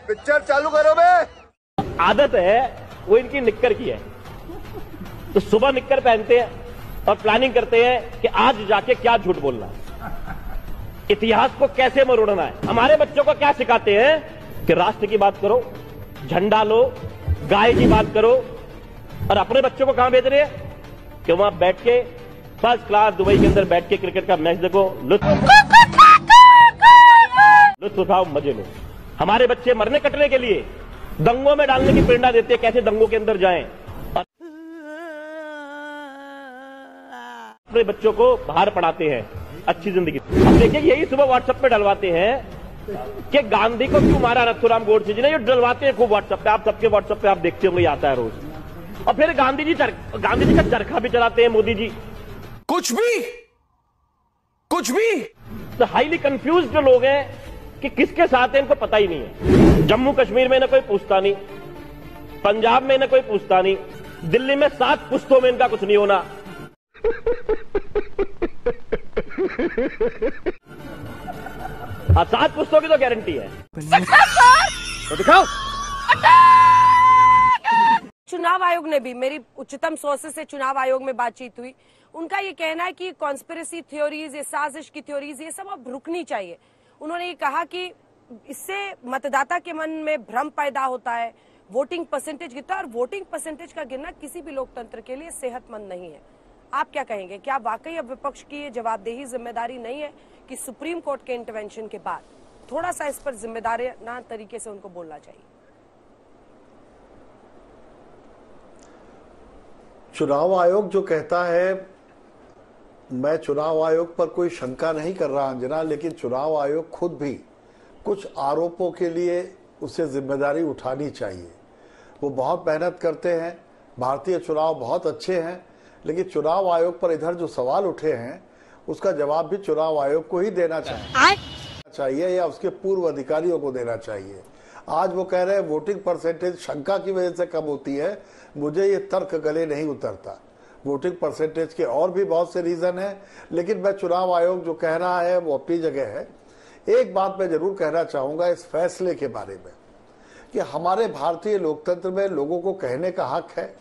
Picture चालू करो बे। आदत है वो इनकी निक्कर की है, तो सुबह निक्कर पहनते हैं और प्लानिंग करते हैं कि आज जाके क्या झूठ बोलना है, इतिहास को कैसे मरोड़ना है। हमारे बच्चों को क्या सिखाते हैं कि राष्ट्र की बात करो, झंडा लो, गाय की बात करो, और अपने बच्चों को कहां भेज रहे हैं कि वहां बैठ के फर्स्ट क्लास दुबई के अंदर बैठ के क्रिकेट का मैच देखो, लुत्फ उठाओ, मजे लो। हमारे बच्चे मरने कटने के लिए दंगों में डालने की प्रेरणा देते हैं, कैसे दंगों के अंदर जाएं, और अपने बच्चों को बाहर पढ़ाते हैं अच्छी जिंदगी। अब देखिए यही सुबह व्हाट्सएप पे डलवाते हैं कि गांधी को क्यों मारा नथुराम गोडसे जी ने, ये डलवाते हैं खूब व्हाट्सएप पे। आप सबके व्हाट्सएप पे आप देखते होंगे, आता है रोज। और फिर गांधी जी का चरखा भी चलाते हैं मोदी जी। कुछ भी तो हाईली कंफ्यूज जो लोग हैं कि किसके साथ है, इनको पता ही नहीं है। जम्मू कश्मीर में ना कोई पूछता नहीं, पंजाब में ना कोई पूछता नहीं, दिल्ली में 7 पुश्तों में इनका कुछ नहीं होना। हाँ, 7 पुश्तों की तो गारंटी है। तो दिखाओ। चुनाव आयोग ने भी, मेरी उच्चतम सोर्सेस से चुनाव आयोग में बातचीत हुई, उनका ये कहना है कि कॉन्स्पिरेसी थ्योरीज, ये साजिश की थ्योरीज, ये सब अब रुकनी चाहिए। उन्होंने ये कहा कि इससे मतदाता के मन में भ्रम पैदा होता है, वोटिंग परसेंटेज गिरता है, और वोटिंग परसेंटेज का गिरना किसी भी लोकतंत्र के लिए सेहतमंद नहीं है। आप क्या कहेंगे, क्या वाकई अब विपक्ष की ये जवाबदेही जिम्मेदारी नहीं है कि सुप्रीम कोर्ट के इंटरवेंशन के बाद थोड़ा सा इस पर जिम्मेदाराना तरीके से उनको बोलना चाहिए? चुनाव आयोग जो कहता है, मैं चुनाव आयोग पर कोई शंका नहीं कर रहा अंजना, लेकिन चुनाव आयोग खुद भी कुछ आरोपों के लिए उसे जिम्मेदारी उठानी चाहिए। वो बहुत मेहनत करते हैं, भारतीय चुनाव बहुत अच्छे हैं, लेकिन चुनाव आयोग पर इधर जो सवाल उठे हैं उसका जवाब भी चुनाव आयोग को ही देना चाहिए या उसके पूर्व अधिकारियों को देना चाहिए। आज वो कह रहे हैं वोटिंग परसेंटेज शंका की वजह से कम होती है, मुझे ये तर्क गले नहीं उतरता। वोटिंग परसेंटेज के और भी बहुत से रीजन हैं, लेकिन मैं चुनाव आयोग जो कह रहा है वो अपनी जगह है। एक बात मैं जरूर कहना चाहूंगा इस फैसले के बारे में कि हमारे भारतीय लोकतंत्र में लोगों को कहने का हक है,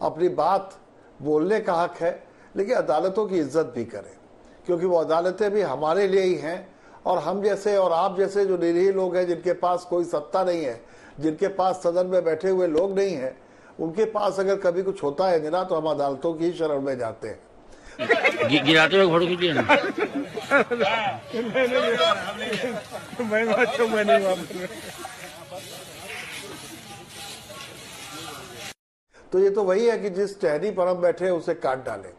अपनी बात बोलने का हक है, लेकिन अदालतों की इज्जत भी करें, क्योंकि वो अदालतें भी हमारे लिए ही हैं। और हम जैसे और आप जैसे जो निरीह लोग हैं, जिनके पास कोई सत्ता नहीं है, जिनके पास सदन में बैठे हुए लोग नहीं हैं, उनके पास अगर कभी कुछ होता है जना, तो हम अदालतों की शरण में जाते हैं। गिराते हुए फोटो खींचिए ना। तो ये तो वही है कि जिस टहनी पर हम बैठे हैं उसे काट डालें।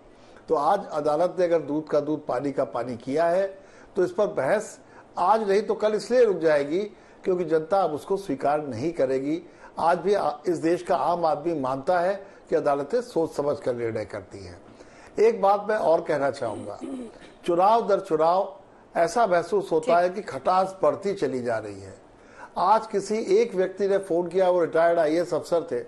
तो आज अदालत ने अगर दूध का दूध पानी का पानी किया है, तो इस पर बहस आज नहीं तो कल इसलिए रुक जाएगी क्योंकि जनता अब उसको स्वीकार नहीं करेगी। आज भी इस देश का आम आदमी मानता है कि अदालतें सोच समझ कर निर्णय करती हैं। एक बात मैं और कहना चाहूंगा, चुनाव दर चुनाव ऐसा महसूस होता है कि खटास बढ़ती चली जा रही है। आज किसी एक व्यक्ति ने फोन किया, वो रिटायर्ड IAS अफसर थे,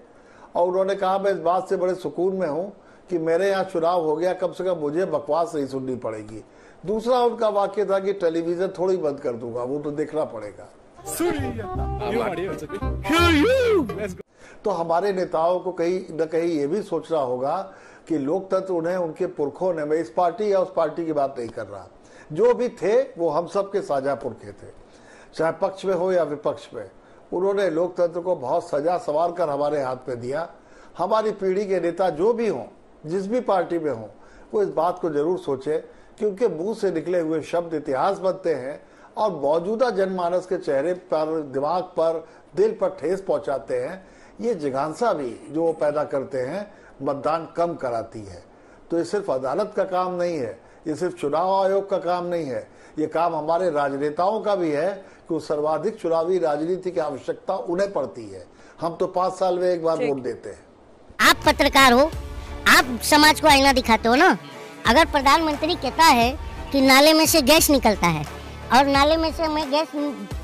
और उन्होंने कहा मैं इस बात से बड़े सुकून में हूं कि मेरे यहाँ चुनाव हो गया, कम से कम मुझे बकवास नहीं सुननी पड़ेगी। दूसरा उनका वाक्य था कि टेलीविजन थोड़ी बंद कर दूंगा, वो तो देखना पड़ेगा। तो हमारे नेताओं को कहीं न कहीं ये भी सोचना होगा कि लोकतंत्र उन्हें उनके पुरखों ने, मैं इस पार्टी या उस पार्टी की बात नहीं कर रहा, जो भी थे वो हम सब के साझा पुरखे थे, चाहे पक्ष में हो या विपक्ष में। उन्होंने लोकतंत्र को बहुत सजा सवार कर हमारे हाथ में दिया। हमारी पीढ़ी के नेता जो भी हों, जिस भी पार्टी में हों, वो इस बात को जरूर सोचे कि उनके मुंह से निकले हुए शब्द इतिहास बनते हैं और मौजूदा जनमानस के चेहरे पर, दिमाग पर, दिल पर ठेस पहुंचाते हैं। ये जिज्ञासा भी जो वो पैदा करते हैं मतदान कम कराती है। तो ये सिर्फ अदालत का काम नहीं है, ये सिर्फ चुनाव आयोग का काम नहीं है, ये काम हमारे राजनेताओं का भी है कि सर्वाधिक चुनावी राजनीति की आवश्यकता उन्हें पड़ती है। हम तो 5 साल में एक बार वोट देते हैं। आप पत्रकार हो, आप समाज को आईना दिखाते हो ना। अगर प्रधानमंत्री कहता है कि नाले में से गैस निकलता है और नाले में से मैं गैस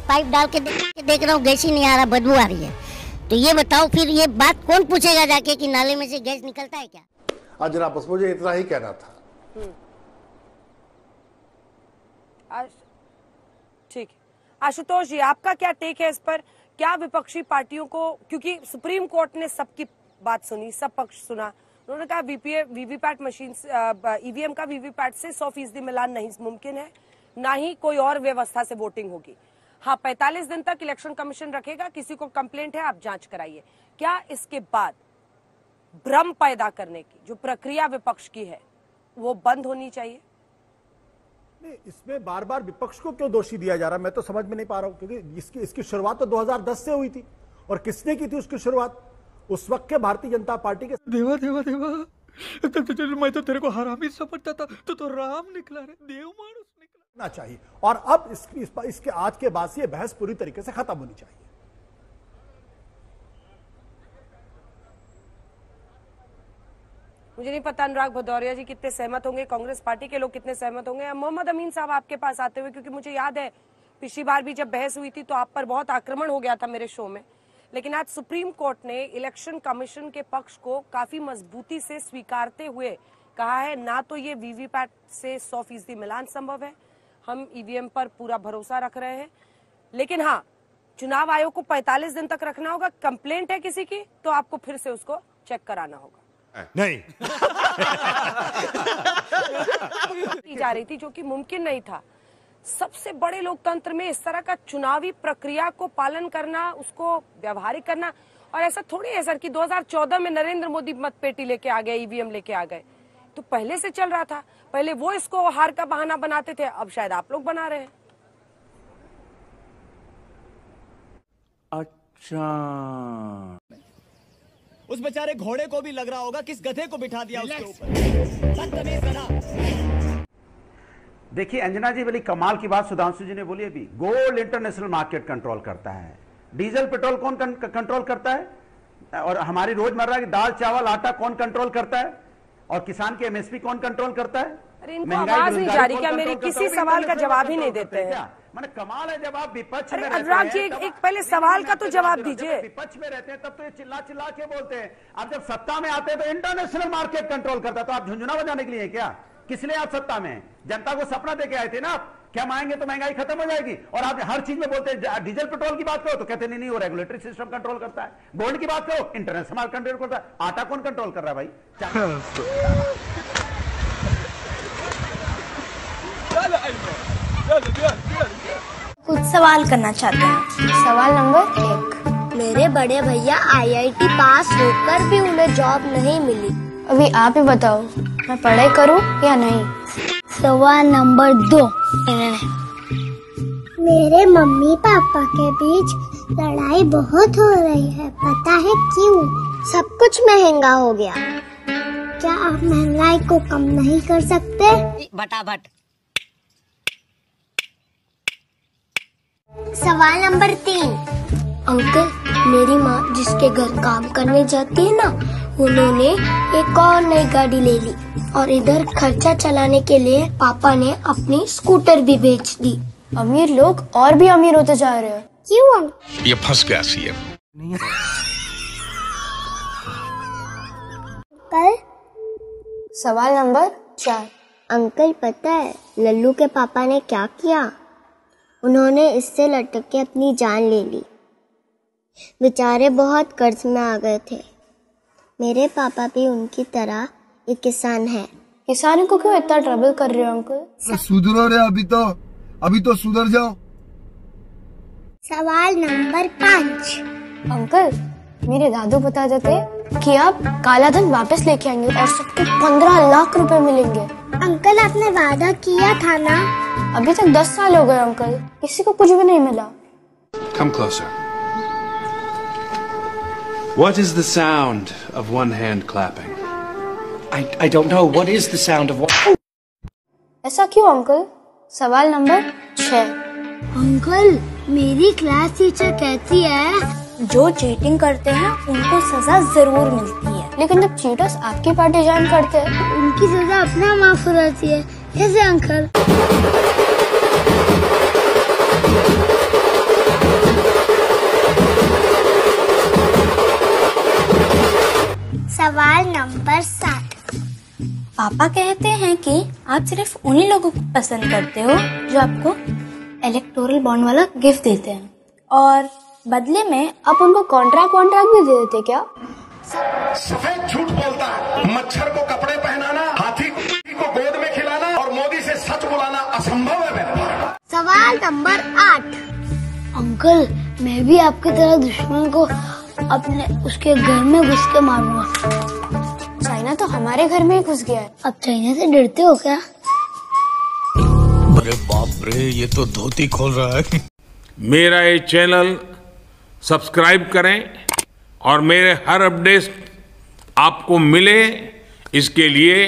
पाइप डाल के देख रहा हूँ, गैस ही नहीं आ रहा, बदबू आ रही है, तो ये बताओ फिर ये बात कौन पूछेगा जाके कि नाले में से गैस निकलता है क्या? जनाब बस मुझे इतना ही कहना था। ठीक है। आशुतोष जी, आपका क्या टेक है इस पर? क्या विपक्षी पार्टियों को, क्योंकि सुप्रीम कोर्ट ने सबकी बात सुनी, सब पक्ष सुना, उन्होंने कहा वीवीपैट मशीन, ईवीएम का वीवीपैट से 100% मिलान नहीं मुमकिन है, ना ही कोई और व्यवस्था से वोटिंग होगी। हाँ, 45 दिन तक इलेक्शन कमीशन रखेगा, किसी को कंप्लेंट है आप जांच कराइए। क्या इसके बाद भ्रम पैदा करने की जो प्रक्रिया विपक्ष की है वो बंद होनी चाहिए? इसमें बार बार विपक्ष को क्यों दोषी दिया जा रहा है, मैं तो समझ में नहीं पा रहा हूं, क्योंकि इसकी शुरुआत तो 2010 से हुई थी। और किसने की थी उसकी शुरुआत? उस वक्त के भारतीय जनता पार्टी के। देवा देवा देवा, मैं तो तेरे को हरामी समझता था, तो राम निकला रे, देव मानुस निकला। चाहिए और अब इसके आज के बाद से ये बहस पूरी तरीके से खत्म होनी चाहिए। मुझे नहीं पता अनुराग भदौरिया जी कितने सहमत होंगे, कांग्रेस पार्टी के लोग कितने सहमत होंगे। मोहम्मद अमीन साहब आपके पास आते हुए, क्योंकि मुझे याद है पिछली बार भी जब बहस हुई थी तो आप पर बहुत आक्रमण हो गया था मेरे शो में, लेकिन आज सुप्रीम कोर्ट ने इलेक्शन कमीशन के पक्ष को काफी मजबूती से स्वीकारते हुए कहा है ना तो ये वीवीपैट से 100% मिलान संभव है, हम ईवीएम पर पूरा भरोसा रख रहे हैं, लेकिन हाँ चुनाव आयोग को 45 दिन तक रखना होगा। कंप्लेंट है किसी की तो आपको फिर से उसको चेक कराना होगा। नहीं की जा रही थी जो कि मुमकिन नहीं था। सबसे बड़े लोकतंत्र में इस तरह का चुनावी प्रक्रिया को पालन करना, उसको व्यवहारिक करना, और ऐसा थोड़ी है सर कि 2014 में नरेंद्र मोदी मतपेटी लेके आ गए, ईवीएम लेके आ गए, तो पहले से चल रहा था। पहले वो इसको हार का बहाना बनाते थे, अब शायद आप लोग बना रहे हैं। अच्छा, उस बेचारे घोड़े को भी लग रहा होगा किस गधे को बिठा दिया उसके ऊपर। देखिए अंजना जी, बड़ी कमाल की बात सुधांशु जी ने बोली अभी। गोल्ड इंटरनेशनल मार्केट कंट्रोल करता है, डीजल पेट्रोल कौन कंट्रोल करता है, और हमारी रोजमर्रा की दाल चावल आटा कौन कंट्रोल करता है, और किसान की एमएसपी कौन कंट्रोल करता है? अरे इनको आवाज नहीं जा रही क्या? मेरे किसी सवाल का जवाब ही नहीं देते हैं। मैंने कमाल है, जब आप विपक्ष में रहते अनुराग जी एक पहले सवाल का तो जवाब दीजिए। विपक्ष में रहते हैं तब तो ये चिल्ला चिल्ला के बोलते हैं, अब जब सत्ता में आते हैं तो इंटरनेशनल मार्केट कंट्रोल करता है। तो आप झुंझुना बजाने के लिए क्या? किस लिए आप सत्ता में? जनता को सपना देके आए थे ना आप, क्या मांगेंगे तो महंगाई खत्म हो जाएगी, और आप हर चीज में बोलते हैं डीजल पेट्रोल की बात करो तो कहते नहीं वो रेगुलेटरी सिस्टम कंट्रोल करता है, गोल्ड की बात करो इंटरनेशनल कंट्रोल करता है, आटा कौन कंट्रोल कर रहा है भाई? कुछ सवाल करना चाहते हैं। सवाल नंबर 1, मेरे बड़े भैया IIT पास होकर भी उन्हें जॉब नहीं मिली, अभी आप ही बताओ मैं पढ़ाई करूं या नहीं? सवाल नंबर 2, मेरे मम्मी पापा के बीच लड़ाई बहुत हो रही है, पता है क्यों? सब कुछ महंगा हो गया, क्या आप महंगाई को कम नहीं कर सकते? बटाबट। सवाल नंबर 3, अंकल मेरी माँ जिसके घर काम करने जाती है ना, उन्होंने एक और नई गाड़ी ले ली, और इधर खर्चा चलाने के लिए पापा ने अपनी स्कूटर भी बेच दी। अमीर लोग और भी अमीर होते जा रहे हैं, क्यों? ये फंस गया सीएम। अंकल सवाल नंबर 4, अंकल पता है लल्लू के पापा ने क्या किया? उन्होंने इससे लटक के अपनी जान ले ली, बेचारे बहुत कर्ज में आ गए थे। मेरे पापा भी उनकी तरह एक किसान है। किसानों को क्यों इतना ट्रबल कर रहे हो अंकल? सुधरो रे, अभी तो सुधर जाओ। सवाल नंबर 5, अंकल मेरे दादू बता देते कि आप काला धन वापस लेके आएंगे और सबको 15 लाख रुपए मिलेंगे। अंकल आपने वादा किया था ना? अभी तक 10 साल हो गए अंकल, किसी को कुछ भी नहीं मिला। Come closer. What is the sound of one hand clapping? I don't know. What is the sound of one? ऐसा क्यों अंकल? सवाल नंबर 6, अंकल मेरी क्लास टीचर कहती है जो चीटिंग करते हैं उनको सजा जरूर मिलती है, लेकिन जब चीटर्स आपकी पार्टी ज्वाइन करते हैं उनकी सजा अपना माफ हो जाती है। कैसे अंकल? सवाल नंबर 7, पापा कहते हैं कि आप सिर्फ उन्हीं लोगों को पसंद करते हो जो आपको इलेक्टोरल बॉन्ड वाला गिफ्ट देते हैं और बदले में आप उनको कॉन्ट्रैक्ट भी दे देते क्या? सफेद झूठ बोलता है, मच्छर को कपड़े पहनाना, हाथी को गोद में खिलाना और मोदी से सच बुलाना असंभव है मेरे भाई। सवाल नंबर 8। अंकल, मैं भी आपकी तरह दुश्मन को अपने उसके घर में घुस के मारूंगा। चाइना तो हमारे घर में ही घुस गया है, अब चाइना से डरते हो क्या? अरे बाप रे, ये तो धोती खोल रहा है। मेरा ये चैनल सब्सक्राइब करें और मेरे हर अपडेट आपको मिले, इसके लिए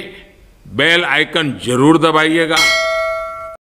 बेल आइकन जरूर दबाइएगा।